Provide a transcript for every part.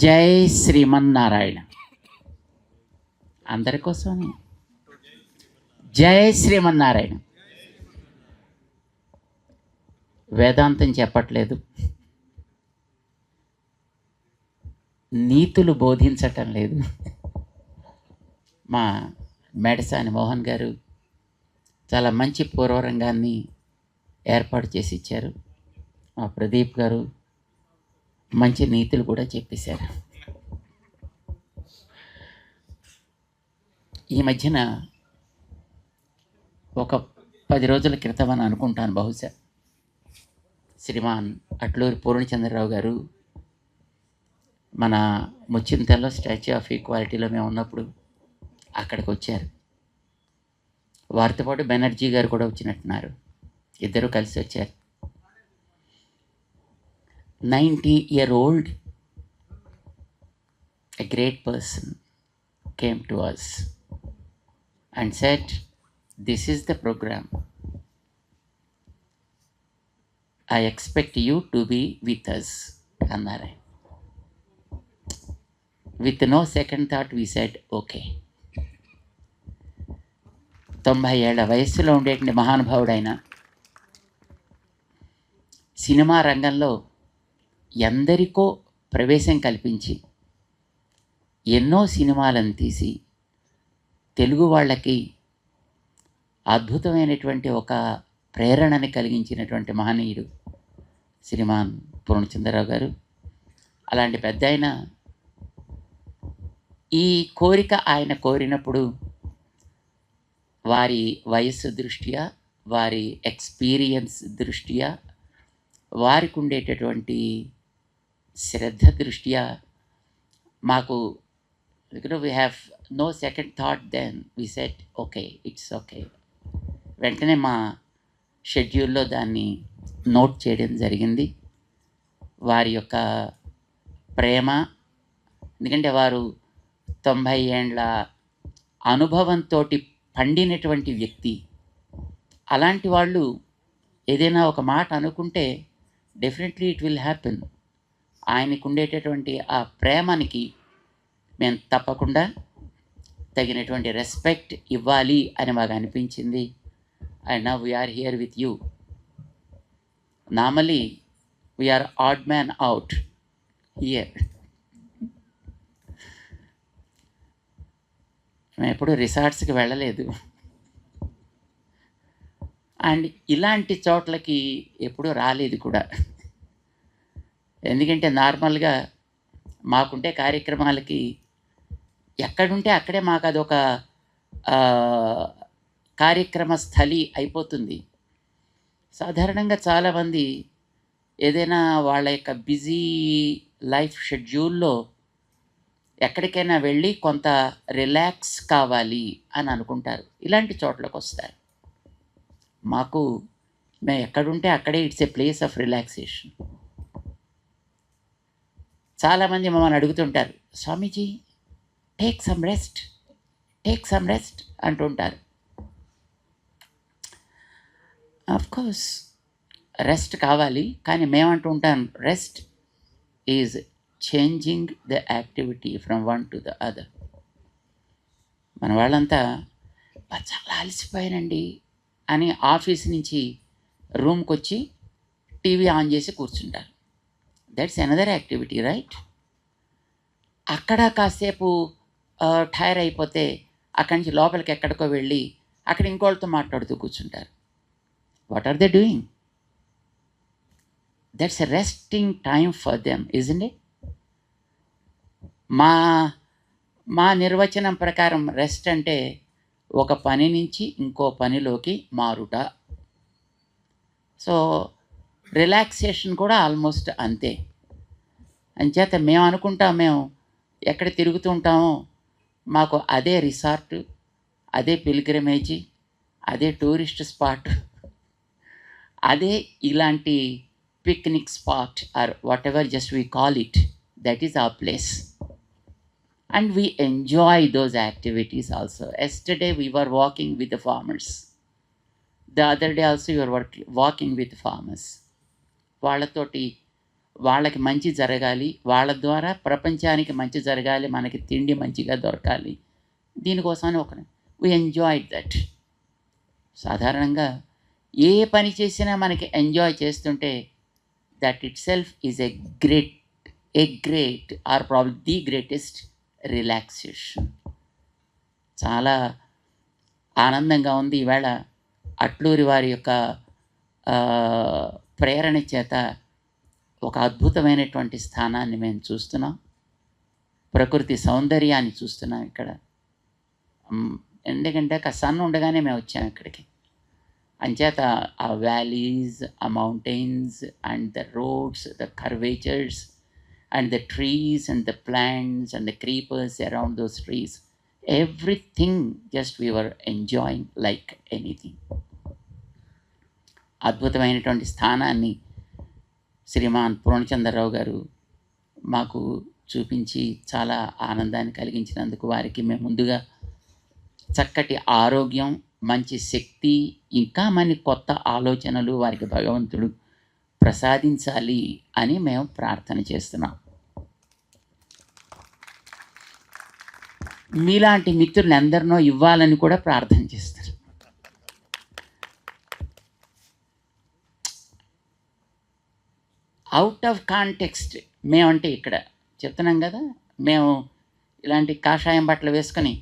జై శ్రీమన్నారాయణ. అందరి కోసమే జై శ్రీమన్నారాయణ. వేదాంతం చెప్పట్లేదు, నీతులు బోధించటం లేదు. మా మేడసాని మోహన్ గారు చాలా మంచి పూర్వరంగాన్ని ఏర్పాటు చేసి ఇచ్చారు. మా ప్రదీప్ గారు మంచి నీతులు కూడా చెప్పేశారు. ఈ మధ్యన ఒక 10 రోజుల క్రితం అని అనుకుంటాను, బహుశా శ్రీమాన్ అట్లూరి పూర్ణచంద్రరావు గారు మన ముచ్చింతల్లో స్టాచ్యూ ఆఫ్ ఈక్వాలిటీలో మేము ఉన్నప్పుడు అక్కడికి వచ్చారు. వారితో పాటు బెనర్జీ గారు కూడా వచ్చినట్టున్నారు. ఇద్దరు కలిసి వచ్చారు. 90-year-old, a great person came to us and said, "This is the program. I expect you to be with us." అన్నారు. With no second thought we said, okay. 90 ఏళ్ల వయస్సులో ఉండేటువంటి మహానుభావుడైన సినిమా రంగంలో ఎందరికో ప్రవేశం కల్పించి ఎన్నో సినిమాలను తీసి తెలుగు వాళ్ళకి అద్భుతమైనటువంటి ఒక ప్రేరణని కలిగించినటువంటి మహనీయుడు శ్రీమాన్ పూర్ణచంద్రరావు గారు. అలాంటి పెద్ద ఆయన ఈ కోరిక ఆయన కోరినప్పుడు వారి వయస్సు దృష్ట్యా, వారి ఎక్స్పీరియన్స్ దృష్ట్యా, వారికి ఉండేటటువంటి శ్రద్ధ దృష్ట్యా మాకు we have no second thought. Then we set okay, it's okay. వెంటనే మా షెడ్యూల్లో దాన్ని నోట్ చేయడం జరిగింది. వారి యొక్క ప్రేమ, ఎందుకంటే వారు 90 ఏండ్ల అనుభవంతో పండినటువంటి వ్యక్తి. అలాంటి వాళ్ళు ఏదైనా ఒక మాట అనుకుంటే డెఫినెట్లీ ఇట్ విల్ హ్యాపెన్. ఆయనకు ఉండేటటువంటి ఆ ప్రేమనికి మేము తప్పకుండా తగినటువంటి రెస్పెక్ట్ ఇవ్వాలి అని మాకు అనిపించింది. And now we are here with you. Normally we are odd man out here. మేము ఎప్పుడు రిసార్ట్స్కి వెళ్ళలేదు, అండ్ ఇలాంటి చోట్లకి ఎప్పుడూ రాలేదు కూడా. ఎందుకంటే నార్మల్గా మాకుంటే కార్యక్రమాలకి ఎక్కడుంటే అక్కడే మాకు అదొక కార్యక్రమ స్థలి అయిపోతుంది. సాధారణంగా చాలామంది ఏదైనా వాళ్ళ యొక్క బిజీ లైఫ్ షెడ్యూల్లో ఎక్కడికైనా వెళ్ళి కొంత రిలాక్స్ కావాలి అని అనుకుంటారు, ఇలాంటి చోట్లకు వస్తారు. మాకు మేము ఎక్కడుంటే అక్కడే it's a place of relaxation. చాలామంది మమ్మల్ని అడుగుతుంటారు, స్వామీజీ టేక్ సమ్ రెస్ట్ అంటుంటారు. ఆఫ్కోర్స్ రెస్ట్ కావాలి, కానీ మేమంటూ ఉంటాం, rest is changing the activity from one to the other. మన వాళ్ళంతా చాలా అలసిపోయానండి అని ఆఫీస్ నుంచి రూమ్కి వచ్చి టీవీ ఆన్ చేసి కూర్చుంటారు. That's another activity, right? అక్కడ కాసేపు టైర్ అయిపోతే అక్కడి నుంచి లోపలికి ఎక్కడికో వెళ్ళి అక్కడ ఇంకోళ్ళతో మాట్లాడుతూ కూర్చుంటారు. What are they doing? That's a resting time for them, isn't it? మా నిర్వచనం ప్రకారం రెస్ట్ అంటే ఒక పని నుంచి ఇంకో పనిలోకి మారుట. సో రిలాక్సేషన్ కూడా ఆల్మోస్ట్ అంతే. అంచేత మేము అనుకుంటాం, మేము ఎక్కడ తిరుగుతూ ఉంటామో మాకు అదే రిసార్ట్, అదే పిల్గ్రిమేజీ, అదే టూరిస్ట్ స్పాట్, అదే ఇలాంటి picnic spot or whatever just we call it, that is our place. And we enjoy those activities also. Yesterday we were walking with the farmers. The other day also we were walking with farmers. వాళ్ళతోటి వాళ్ళకి మంచి జరగాలి, వాళ్ళ ద్వారా ప్రపంచానికి మంచి జరగాలి, మనకి తిండి మంచిగా దొరకాలి. దీనికోసమని వి ఎంజాయ్డ్ దట్. సాధారణంగా ఏ పని చేసినా మనకి ఎంజాయ్ చేస్తుంటే that itself is a great or problem the greatest relaxation. చాలా ఆనందంగా ఉంది. ఈవేళ అట్లూరి వారి యొక్క ప్రేరణ చేత ఒక అద్భుతమైనటువంటి స్థానాన్ని మేము చూస్తున్నాం. ప్రకృతి సౌందర్యాన్ని చూస్తున్నాం ఇక్కడ. ఎందుకంటే సన్ ఉండగానే మేము వచ్చాము ఇక్కడికి. అంచేత ఆ వ్యాలీస్, ఆ mountains and the roads, the curvatures and the trees and the plants and the creepers around those trees, everything just we were enjoying like anything. అద్భుతమైనటువంటి స్థానాన్ని శ్రీమాన్ పూర్ణచంద్రరావు గారు మాకు చూపించి చాలా ఆనందాన్ని కలిగించినందుకు వారికి మేము ముందుగా చక్కటి ఆరోగ్యం, మంచి శక్తి, ఇంకా మన కొత్త ఆలోచనలు వారికి భగవంతుడు ప్రసాదించాలి అని మేము ప్రార్థన చేస్తున్నాం. మీలాంటి మిత్రులు ఎందరినో ఇవ్వాలని కూడా ప్రార్థన చేస్తారు. అవుట్ ఆఫ్ కాంటెక్స్ట్ మేమంటే ఇక్కడ చెప్తున్నాం కదా, మేము ఇలాంటి కాషాయం బట్టలు వేసుకొని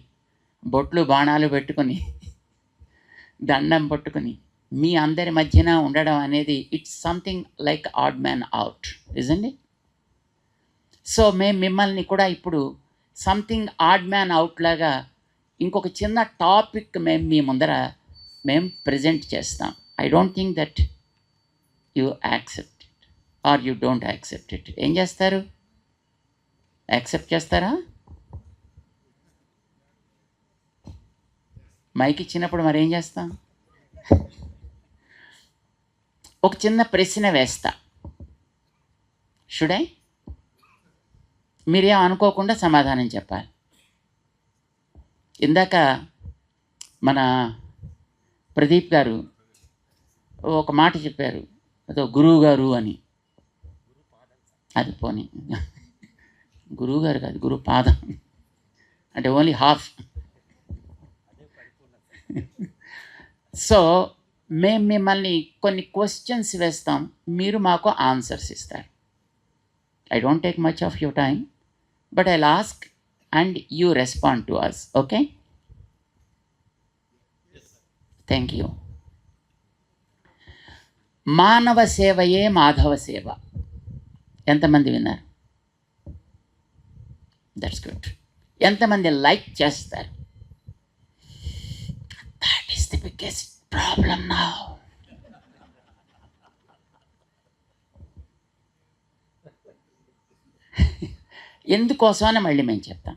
బొట్లు బాణాలు పెట్టుకొని దండం పట్టుకొని మీ అందరి మధ్యన ఉండడం అనేది it's something like odd man out, ఇజండి? సో మేము మిమ్మల్ని కూడా ఇప్పుడు సంథింగ్ ఆడ్ మ్యాన్ అవుట్ లాగా ఇంకొక చిన్న టాపిక్ మేము మీ ముందర మేము ప్రజెంట్ చేస్తాం. I don't think that you accept it or you don't accept it. ఏం చేస్తారు? యాక్సెప్ట్ చేస్తారా? మైక్ ఇచ్చినప్పుడు మరి ఏం చేస్తాం? ఒక చిన్న ప్రశ్న వేస్తా, షుడ్ ఐ? మీరేం అనుకోకుండా సమాధానం చెప్పాలి. ఇందాక మన ప్రదీప్ గారు ఒక మాట చెప్పారు, అదో గురువు గారు అని. అది పోనీ, గురువు గారు కాదు, గురు పాదం అంటే ఓన్లీ హాఫ్. సో మేము మిమ్మల్ని కొన్ని క్వశ్చన్స్ వేస్తాం, మీరు మాకు ఆన్సర్స్ ఇస్తారు. I don't take much of your time, but I'll ask and you respond to us, okay? Yes, sir. Thank you. మానవ సేవయే మాధవ సేవ. ఎంతమంది విన్నారు? That's good. ఎంతమంది లైక్ చేస్తారు? That is the biggest problem now. ఎందుకోసమని మళ్ళీ మేము చెప్తాం.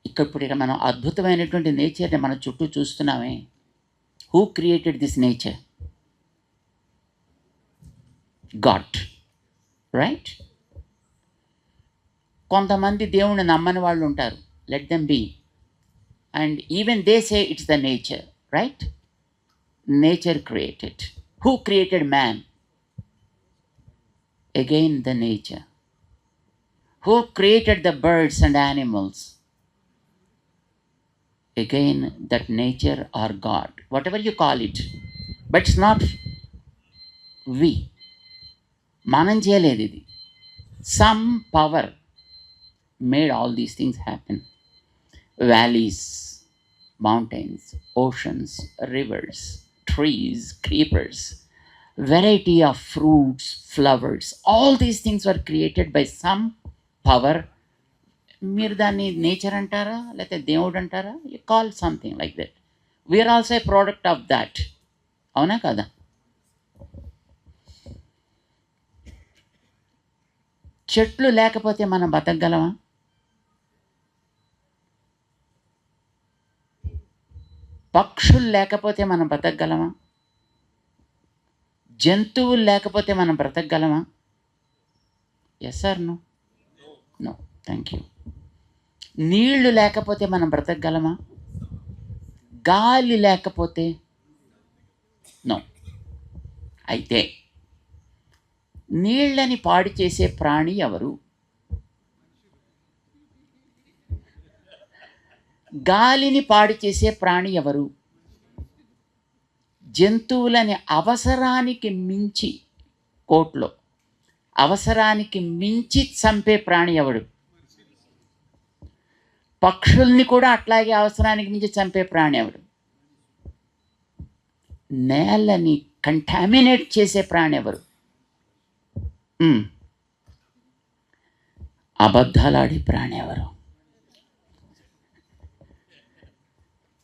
ఇప్పుడు మనం అద్భుతమైనటువంటి నేచర్ని మన చుట్టూ చూస్తున్నామే. Who created this nature? God, right? కొంతమంది దేవుణ్ణి నమ్మని వాళ్ళు ఉంటారు, let them be, and even they say it's the nature, right? Nature created. Who created man? Again the nature. Who created the birds and animals? Again that nature or God, whatever you call it, but it's not we. మనం చేయలేదు ఇది. Some power made all these things happen. Valleys, mountains, oceans, rivers, trees, creepers, variety of fruits, flowers, all these things were created by some power. మీరు దాన్ని nature అంటారా లేకపోతే దేవుడు అంటారా? You call something like that. We are also a product of that. అవునా కదా? చెట్లు లేకపోతే మనం బతకగలమా? పక్షులు లేకపోతే మనం బతకగలమా? జంతువులు లేకపోతే మనం బ్రతకగలమా? Yes or no? No. Thank you. నీళ్లు లేకపోతే మనం బ్రతకగలమా? గాలి లేకపోతే? నో. అయితే నీళ్ళని పాడు చేసే ప్రాణి ఎవరు? గాలిని పాడు చేసే ప్రాణి ఎవరు? జంతువులని అవసరానికి మించి, కోర్టులో అవసరానికి మించి చంపే ప్రాణి ఎవడు? పక్షుల్ని కూడా అట్లాగే అవసరానికి మించి చంపే ప్రాణి ఎవడు? నేలని కంటామినేట్ చేసే ప్రాణి ఎవరు? అబద్ధాలాడే ప్రాణి ఎవరు?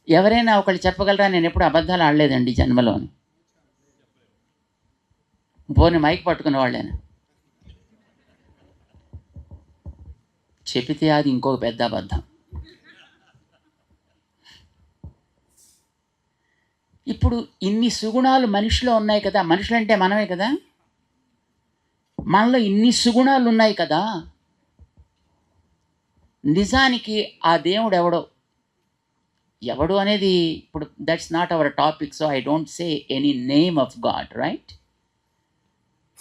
ఎవరైనా ఒకళ్ళు చెప్పగలరా నేను ఎప్పుడు అబద్ధాలు ఆడలేదండి జన్మలో అని? పోనీ మైక్ పట్టుకున్న వాళ్ళేనా? చెబితే అది ఇంకొక పెద్ద అబద్ధం. ఇప్పుడు ఇన్ని సుగుణాలు మనిషిలో ఉన్నాయి కదా, మనుషులంటే మనమే కదా, మనలో ఇన్ని సుగుణాలు ఉన్నాయి కదా, నిజానికి ఆ దేవుడు ఎవడు అనేది ఇప్పుడు that's not our topic, so I don't say any name of God, right?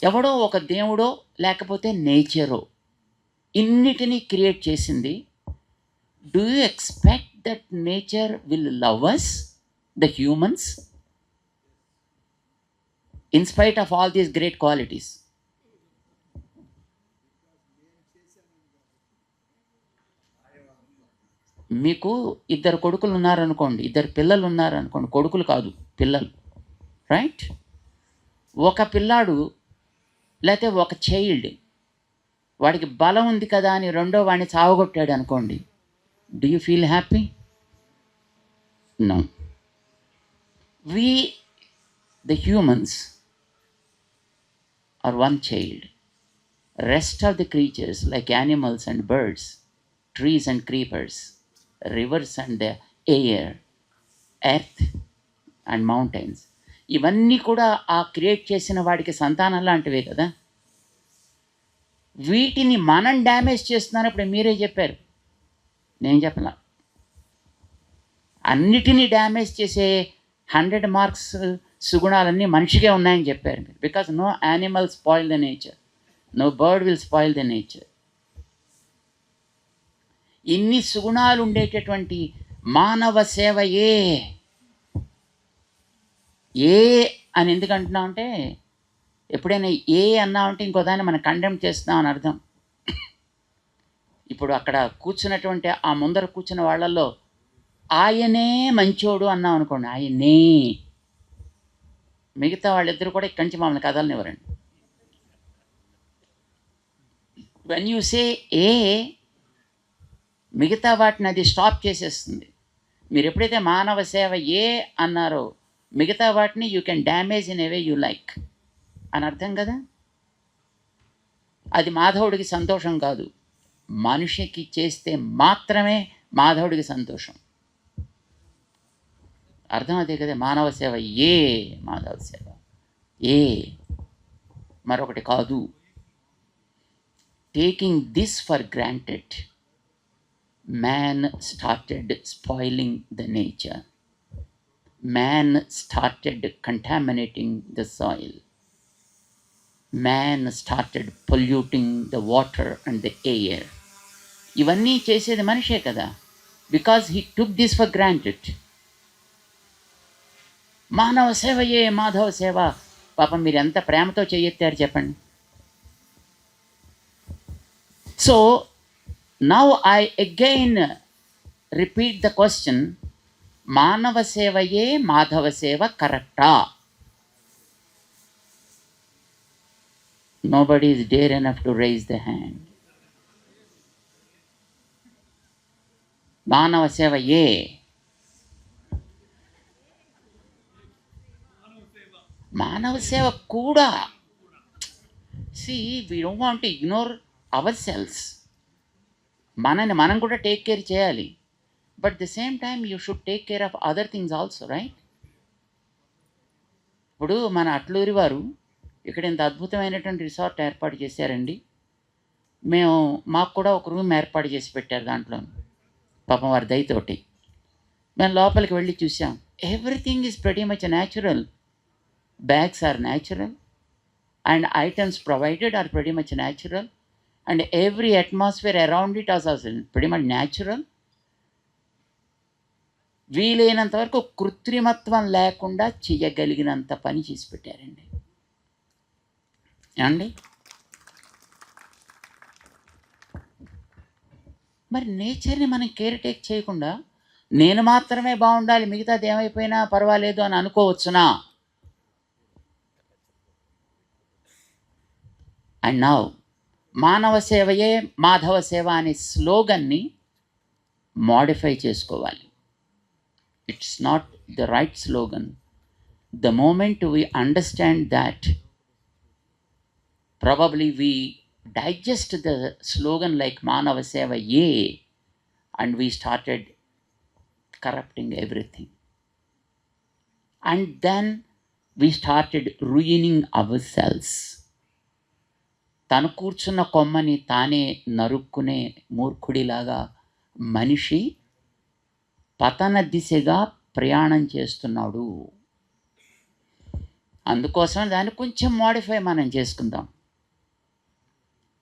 ఎవడో ఒక దేవుడో లేకపోతే నేచరో ఇన్నిటినీ క్రియేట్ చేసింది. Do you expect that nature will love us, the humans, in spite of all these great qualities? మీకు ఇద్దరు కొడుకులు ఉన్నారనుకోండి, ఇద్దరు పిల్లలు ఉన్నారనుకోండి, కొడుకులు కాదు పిల్లలు, రైట్? ఒక పిల్లాడు లేకపోతే ఒక చైల్డ్, వాడికి బలం ఉంది కదా అని రెండో వాడిని చావగొట్టాడు అనుకోండి, do you feel happy? No. We, the humans, are one child. Rest of the creatures, like animals and birds, trees and creepers, rivers and the air, earth and mountains, ఇవన్నీ కూడా ఆ క్రియేట్ చేసిన వాడికి సంతానం లాంటివే కదా. వీటిని మనం డ్యామేజ్ చేస్తున్నాను. ఇప్పుడు మీరే చెప్పారు, నేను చెప్పలా. అన్నిటినీ డ్యామేజ్ చేసే 100 మార్క్స్ సుగుణాలన్నీ మనిషికే ఉన్నాయని చెప్పారు మీరు. Because no animal spoil the nature, no bird will spoil the nature. ఇన్ని సుగుణాలు ఉండేటటువంటి మానవ సేవ ఏ అని ఎందుకు అంటున్నాం అంటే, ఎప్పుడైనా ఏ అన్నామంటే ఇంకో దాన్ని మనం కండెమ్ చేస్తున్నాం అని అర్థం. ఇప్పుడు అక్కడ కూర్చున్నటువంటి ఆ ముందర కూర్చున్న వాళ్ళల్లో ఆయనే మంచోడు అన్నాం అనుకోండి, ఆయనే, మిగతా వాళ్ళిద్దరు కూడా ఇక్కడి నుంచి మమ్మల్ని కదలనివ్వరండి. వెన్ యూ సే ఏ, మిగతా వాటిని అది స్టాప్ చేసేస్తుంది. మీరు ఎప్పుడైతే మానవ సేవ ఏ అన్నారో, మిగతా వాటిని you can damage in a way you like అని అర్థం కదా. అది మాధవుడికి సంతోషం కాదు, మనిషికి చేస్తే మాత్రమే మాధవుడికి సంతోషం. అర్థం అదే కదా. మానవ సేవ మాధవ సేవ మరొకటి కాదు. Taking this for granted, man started spoiling the nature, man started contaminating the soil, man started polluting the water and the air. ఇవన్నీ చేసేది మనిషే కదా, because he took this for granted. మానవ సేవ మాధవ సేవ. పాపం మీరు ఎంత ప్రేమతో చేయెత్తారు చెప్పండి. So now I again repeat the question, మానవ సేవయే మాధవ సేవ కరెక్టా? Nobody is dare enough to raise the hand. మానవ సేవ మానవ సేవ కూడా. See we don't want to ignore our selves. మనని మనం కూడా టేక్ కేర్ చేయాలి, but the same time you should take care of other things also, right? ఇప్పుడు మన అట్లూరి వారు ఇక్కడ ఇంత అద్భుతమైనటువంటి రిసార్ట్ ఏర్పాటు చేశారండి. మాకు కూడా ఒక రూమ్ ఏర్పాటు చేసి పెట్టారు దాంట్లో, పాపం వారి దయతోటి. మేము లోపలికి వెళ్ళి చూసాం. Everything is pretty much natural. Bags are natural, and items provided are pretty much natural, and every atmosphere around it is also pretty much natural. వీలైనంత వరకు కృత్రిమత్వం లేకుండా చేయగలిగినంత పని చేసి పెట్టారండి. ఏమండి? మరి నేచర్ని మనం కేర్ టేక్ చేయకుండా నేను మాత్రమే బాగుండాలి, మిగతాది ఏమైపోయినా పర్వాలేదు అని అనుకోవచ్చునా? అండ్ నౌ మానవ సేవయే మాధవ సేవ అనే స్లోగన్ని మోడిఫై చేసుకోవాలి. It's not the right slogan. The moment we understand that, probably we digest the slogan like Manava Seva Ye, and we started corrupting everything. And then we started ruining ourselves. తను కూర్చున్న కొమ్మని తానే నరుక్కునే మూర్ఖుడిలాగా మనిషి పతన దిశగా ప్రయాణం చేస్తున్నాడు. అందుకోసం దాన్ని కొంచెం మోడిఫై మనం చేసుకుందాం.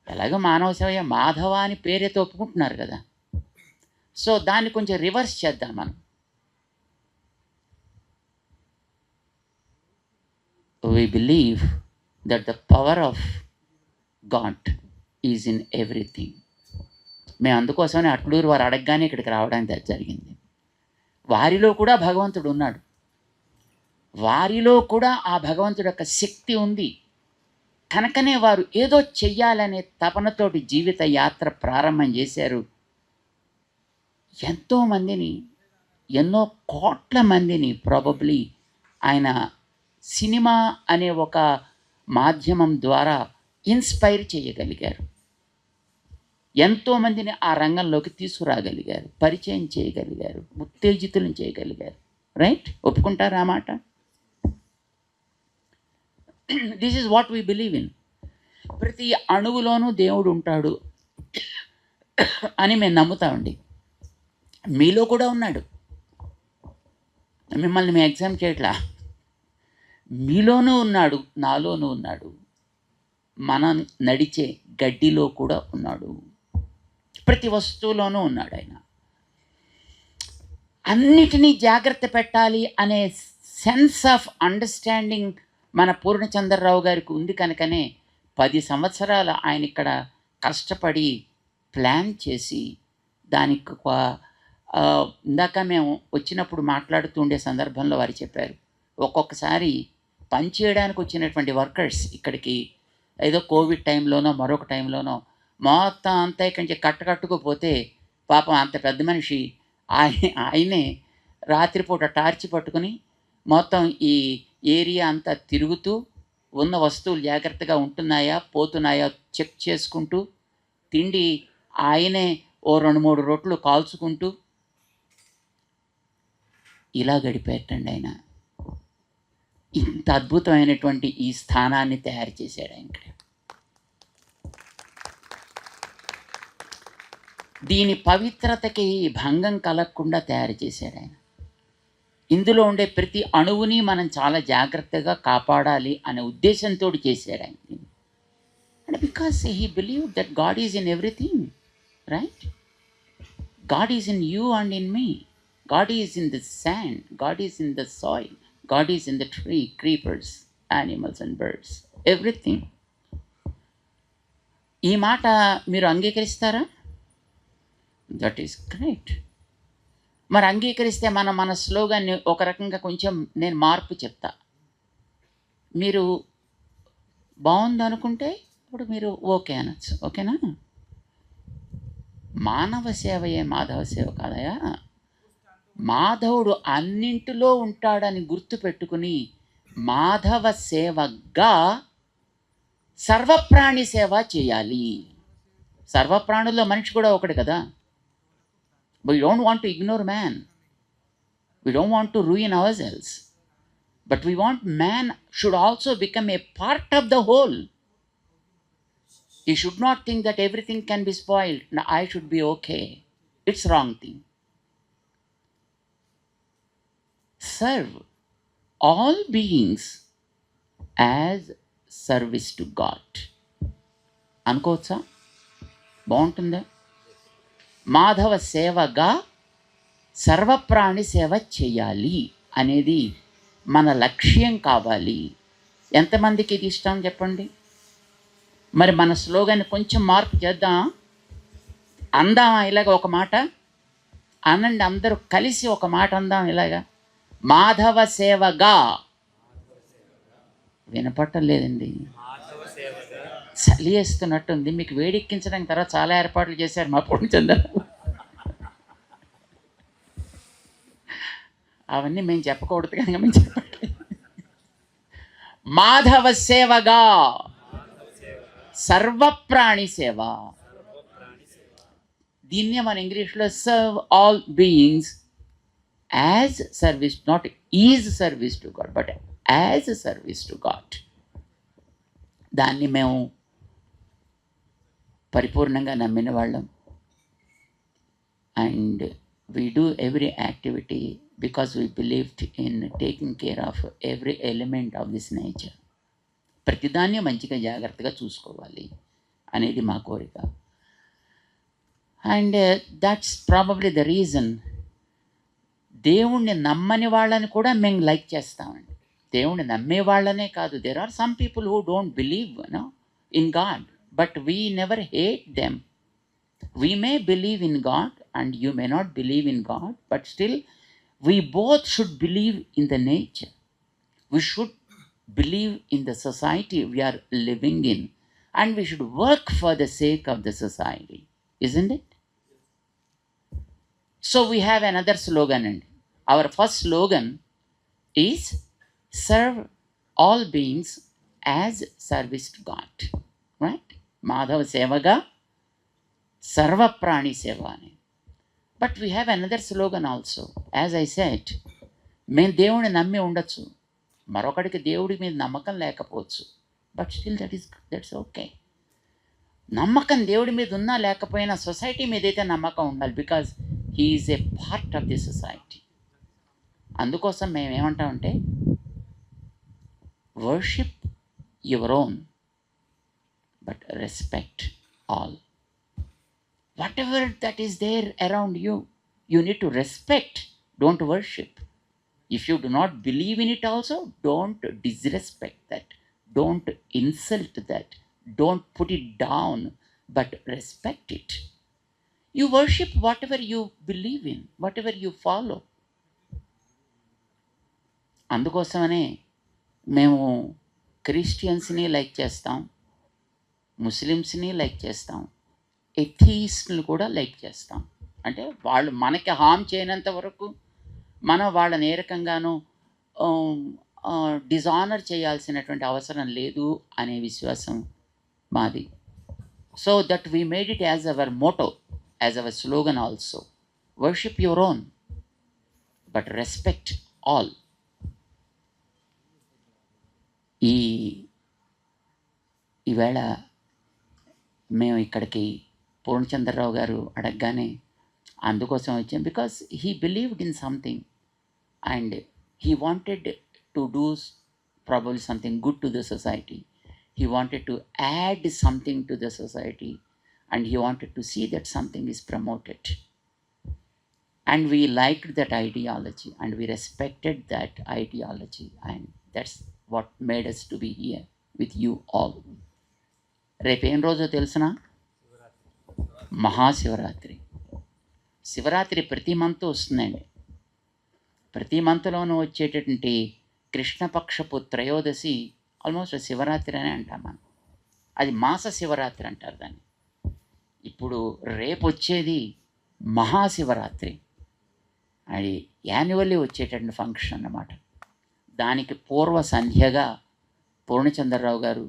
ఎలాగో మానవ సేవ మాధవ అని పేరైతే ఒప్పుకుంటున్నారు కదా, సో దాన్ని కొంచెం రివర్స్ చేద్దాం మనం. We believe that the power of God is in everything. మేము అందుకోసమని అట్లూరు వారు అడగగానే ఇక్కడికి రావడానికి జరిగింది. వారిలో కూడా భగవంతుడు ఉన్నాడు, వారిలో కూడా ఆ భగవంతుడి యొక్క శక్తి ఉంది కనుకనే వారు ఏదో చెయ్యాలనే తపనతోటి జీవిత యాత్ర ప్రారంభం చేశారు. ఎంతోమందిని, ఎన్నో కోట్ల మందిని ప్రాబబ్లీ ఆయన సినిమా అనే ఒక మాధ్యమం ద్వారా ఇన్స్పైర్ చేయగలిగారు. ఎంతోమందిని ఆ రంగంలోకి తీసుకురాగలిగారు, పరిచయం చేయగలిగారు, ఉత్తేజితులను చేయగలిగారు. రైట్? ఒప్పుకుంటారా ఆ మాట? This is what we believe in. ప్రతి అణువులోనూ దేవుడు ఉంటాడు అని మేము నమ్ముతామండి. మీలో కూడా ఉన్నాడు, మిమ్మల్ని మేము ఎగ్జామ్ చేయట్లా. మీలోనూ ఉన్నాడు, నాలోనూ ఉన్నాడు, మనం నడిచే గడ్డిలో కూడా ఉన్నాడు, ప్రతి వస్తువులోనూ ఉన్నాడు ఆయన. అన్నిటినీ జాగ్రత్త పెట్టాలి అనే సెన్స్ ఆఫ్ అండర్స్టాండింగ్ మన పూర్ణచంద్రరావు గారికి ఉంది కనుకనే 10 సంవత్సరాలు ఆయన ఇక్కడ కష్టపడి ప్లాన్ చేసి దానికి ఇందాక మేము వచ్చినప్పుడు మాట్లాడుతూ ఉండే సందర్భంలో వారు చెప్పారు, ఒక్కొక్కసారి పనిచేయడానికి వచ్చినటువంటి వర్కర్స్ ఇక్కడికి ఏదో కోవిడ్ టైంలోనో మరొక టైంలోనో మొత్తం అంతా ఇక్కడి నుంచి కట్టుకుపోతే పాపం అంత పెద్ద మనిషి ఆయనే రాత్రిపూట టార్చి పట్టుకుని మొత్తం ఈ ఏరియా అంతా తిరుగుతూ ఉన్న వస్తువులు జాగ్రత్తగా ఉంటున్నాయా పోతున్నాయా చెక్ చేసుకుంటూ, తిండి ఆయనే ఓ 2-3 రొట్లు కాల్చుకుంటూ ఇలా గడిపేటండి ఆయన. ఇంత అద్భుతమైనటువంటి ఈ స్థానాన్ని తయారు చేశాడు ఆయన. దీని పవిత్రతకి భంగం కలగకుండా తయారు చేశాడు ఆయన. ఇందులో ఉండే ప్రతి అణువుని మనం చాలా జాగ్రత్తగా కాపాడాలి అనే ఉద్దేశంతో చేశాడు ఆయన. And because he believe that God is in everything, right? God is in you and in me. God is in the sand, God is in the soil, God is in the tree, creepers, animals and birds, everything. ఈ మాట మీరు అంగీకరిస్తారా? That is great. మరి అంగీకరిస్తే మన స్లోగాన్ని ఒక రకంగా కొంచెం నేను మార్పు చెప్తా. మీరు బాగుందనుకుంటే ఇప్పుడు మీరు ఓకే అనొచ్చు. ఓకేనా? మానవ సేవయే మాధవ సేవ కాదయా. మాధవుడు అన్నింటిలో ఉంటాడని గుర్తుపెట్టుకుని మాధవ సేవగా సర్వప్రాణి సేవ చేయాలి. సర్వప్రాణుల్లో మనిషి కూడా ఒకటి కదా. We don't want to ignore man. We don't want to ruin ourselves. But we want man should also become a part of the whole. He should not think that everything can be spoiled. Now I should be okay. It's wrong thing. Serve all beings as service to God అనుకోవచ్చా? బాగుంటుందా? మాధవ సేవగా సర్వప్రాణి సేవ చేయాలి అనేది మన లక్ష్యం కావాలి. ఎంతమందికి ఇది ఇష్టం చెప్పండి? మరి మన స్లోగన్ కొంచెం మార్పు చేద్దాం, అందామా? ఇలాగ ఒక మాట అనండి, అందరూ కలిసి ఒక మాట అందాం ఇలాగా, మాధవ సేవగా. వినపట్టం లేదండి, చలి వేస్తున్నట్టుంది. మీకు వేడెక్కించడానికి తర్వాత చాలా ఏర్పాట్లు చేశారు మా పూర్ణచంద్ర. అవన్నీ మేము చెప్పకూడదు కనుక మేము చెప్పండి. మాధవ సేవగా సర్వప్రాణి సేవ. దీన్నే మన ఇంగ్లీష్లో serve all beings as service, not is service to God but as service to God. దాన్ని మేము పరిపూర్ణంగా నమ్మిన వాళ్ళం. And we do every activity because we believed in taking care of every element of this nature. ప్రతిదాన్ని మంచిగా జాగ్రత్తగా చూసుకోవాలి అనేది మా కోరిక. And that's probably the reason దేవుణ్ణి నమ్మని వాళ్ళని కూడా మేము లైక్ చేస్తామండి. దేవుణ్ణి నమ్మే వాళ్ళనే కాదు, there are some people who don't believe in God, but we never hate them. We may believe in God and you may not believe in God, but still we both should believe in the nature. We should believe in the society we are living in, and we should work for the sake of the society, isn't it? So we have another slogan, and our first slogan is serve all beings as service to God, right? Madhava Sevaga సర్వప్రాణి సేవ అని. But we have another slogan also. As I said, మేము దేవుడిని నమ్మి ఉండొచ్చు, మరొకడికి దేవుడి మీద నమ్మకం లేకపోవచ్చు, బట్ స్టిల్ దట్స్ ఓకే. నమ్మకం దేవుడి మీద ఉన్నా లేకపోయినా సొసైటీ మీద అయితే నమ్మకం ఉండాలి, because he is a part of the society. అందుకోసం మేము ఏమంటామంటే, worship your own but respect all. Whatever that is there around you, you need to respect, don't worship. If you do not believe in it also, don't disrespect that, don't insult that, don't put it down, but respect it. You worship whatever you believe in, whatever you follow. అందుకోసమనే మేము క్రిస్టియన్స్ని like చేస్తాం, ముస్లిమ్స్ని like చేస్తాం, ఎథీస్ట్ని కూడా like చేస్తాం. అంటే వాళ్ళు మనకి హామ్ చేయనంత వరకు మనం వాళ్ళని ఏ రకంగానూ డిజానర్ చేయాల్సినటువంటి అవసరం లేదు అనే విశ్వాసం మాది. So that we made it as our motto, as our slogan also. Worship your own but respect all. ఈవేళ మేము ఇక్కడికి పూర్ణచంద్రరావు గారు అడగగానే అందుకోసం వచ్చాం, because he believed in something and he wanted to do probably something good to the society. He wanted to add something to the society and he wanted to see that something is promoted. And we liked that ideology and we respected that ideology, and that's what made us to be here with you all. రేపు ఏం రోజో తెలుసునా? మహాశివరాత్రి. శివరాత్రి ప్రతి month వస్తుందండి. ప్రతి మంత్లోనూ వచ్చేటటువంటి కృష్ణపక్షపు త్రయోదశి almost Shivaratri అనే అంటాం మనం. అది మాస శివరాత్రి అంటారు దాన్ని. ఇప్పుడు రేపు వచ్చేది మహాశివరాత్రి, అది యాన్యువల్లీ వచ్చేటటువంటి ఫంక్షన్ అన్నమాట. దానికి పూర్వ సంధ్యగా పూర్ణచంద్రరావు గారు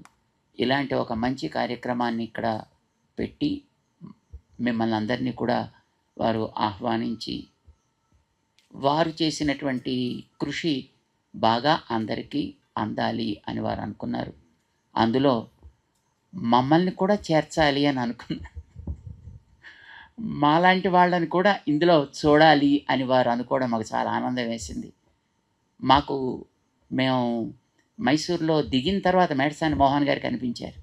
ఇలాంటి ఒక మంచి కార్యక్రమాన్ని ఇక్కడ పెట్టి మిమ్మల్ని అందరినీ కూడా వారు ఆహ్వానించి, వారు చేసినటువంటి కృషి బాగా అందరికీ అందాలి అని వారు అనుకున్నారు. అందులో మమ్మల్ని కూడా చేర్చాలి అని అనుకున్నారు. మాలాంటి వాళ్ళని కూడా ఇందులో చూడాలి అని వారు అనుకోవడం మాకు చాలా ఆనందం వేసింది. మేము మైసూర్లో దిగిన తర్వాత మేడసాని మోహన్ గారు కనిపించారు.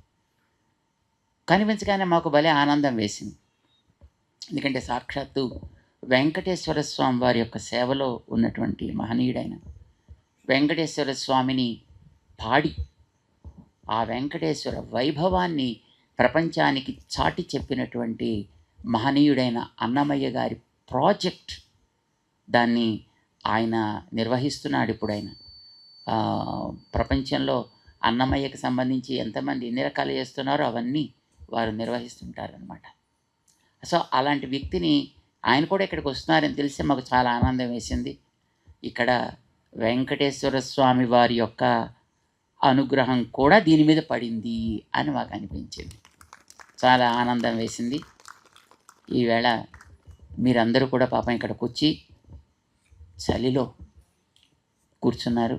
కనిపించగానే మాకు భలే ఆనందం వేసింది. ఎందుకంటే సాక్షాత్తు వెంకటేశ్వర స్వామి వారి యొక్క సేవలో ఉన్నటువంటి మహనీయుడైన వెంకటేశ్వర స్వామిని పాడి ఆ వెంకటేశ్వర వైభవాన్ని ప్రపంచానికి చాటి చెప్పినటువంటి మహనీయుడైన అన్నమయ్య గారి ప్రాజెక్ట్, దాన్ని ఆయన నిర్వహిస్తున్నాడు. ఇప్పుడు ఆయన ప్రపంచంలో అన్నమయ్యకు సంబంధించి ఎంతమంది ఎన్ని రకాలు చేస్తున్నారో అవన్నీ వారు నిర్వహిస్తుంటారనమాట. సో అలాంటి వ్యక్తిని ఆయన కూడా ఇక్కడికి వస్తున్నారని తెలిసి మాకు చాలా ఆనందం వేసింది. ఇక్కడ వెంకటేశ్వర స్వామి వారి యొక్క అనుగ్రహం కూడా దీని మీద పడింది అని మాకు అనిపించింది. చాలా ఆనందం వేసింది. ఈవేళ మీరందరూ కూడా పాపం ఇక్కడికి వచ్చి చలిలో కూర్చున్నారు.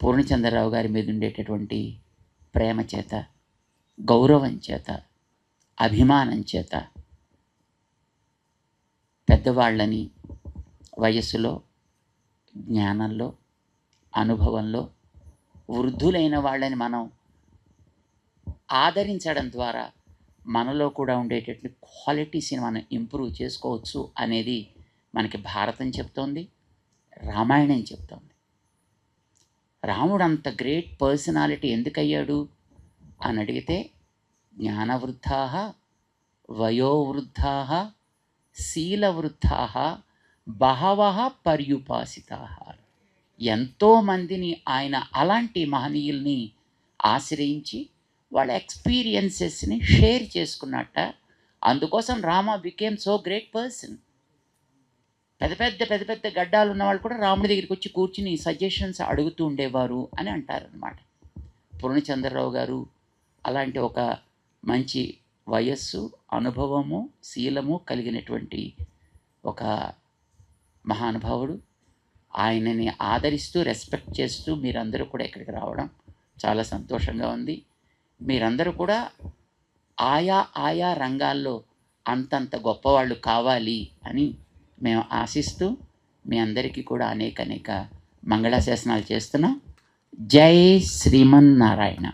పూర్ణచంద్రరావు గారి మీద ఉండేటటువంటి ప్రేమ చేత, గౌరవం చేత, అభిమానం చేత పెద్దవాళ్ళని వయస్సులో, జ్ఞానంలో, అనుభవంలో వృద్ధులైన వాళ్ళని మనం ఆదరించడం ద్వారా మనలో కూడా ఉండేటటువంటి క్వాలిటీస్ని మనం ఇంప్రూవ్ చేసుకోవచ్చు అనేది మనకి భారతం చెప్తోంది, రామాయణం చెప్తోంది. రాముడు అంత గ్రేట్ పర్సనాలిటీ ఎందుకయ్యాడు అని అడిగితే జ్ఞానవృద్ధా, వయోవృద్ధా, శీలవృద్ధా, బహవః పర్యుపాసితా. ఎంతోమందిని ఆయన అలాంటి మహనీయుల్ని ఆశ్రయించి వాళ్ళ ఎక్స్పీరియన్సెస్ని షేర్ చేసుకున్నట్ట. అందుకోసం Rama became so great person. పెద్ద పెద్ద గడ్డాలు ఉన్నవాళ్ళు కూడా రాముడి దగ్గరికి వచ్చి కూర్చుని సజెషన్స్ అడుగుతూ ఉండేవారు అని అంటారనమాట. పూర్ణచంద్రరావు గారు అలాంటి ఒక మంచి వయస్సు, అనుభవము, శీలము కలిగినటువంటి ఒక మహానుభావుడు. ఆయనని ఆదరిస్తూ, రెస్పెక్ట్ చేస్తూ మీరందరూ కూడా ఇక్కడికి రావడం చాలా సంతోషంగా ఉంది. మీరందరూ కూడా ఆయా రంగాల్లో అంతంత గొప్పవాళ్ళు కావాలి అని మేము ఆశిస్తూ మీ అందరికీ కూడా అనేక మంగళాశాసనాలు చేస్తున్నాం. జై శ్రీమన్నారాయణ.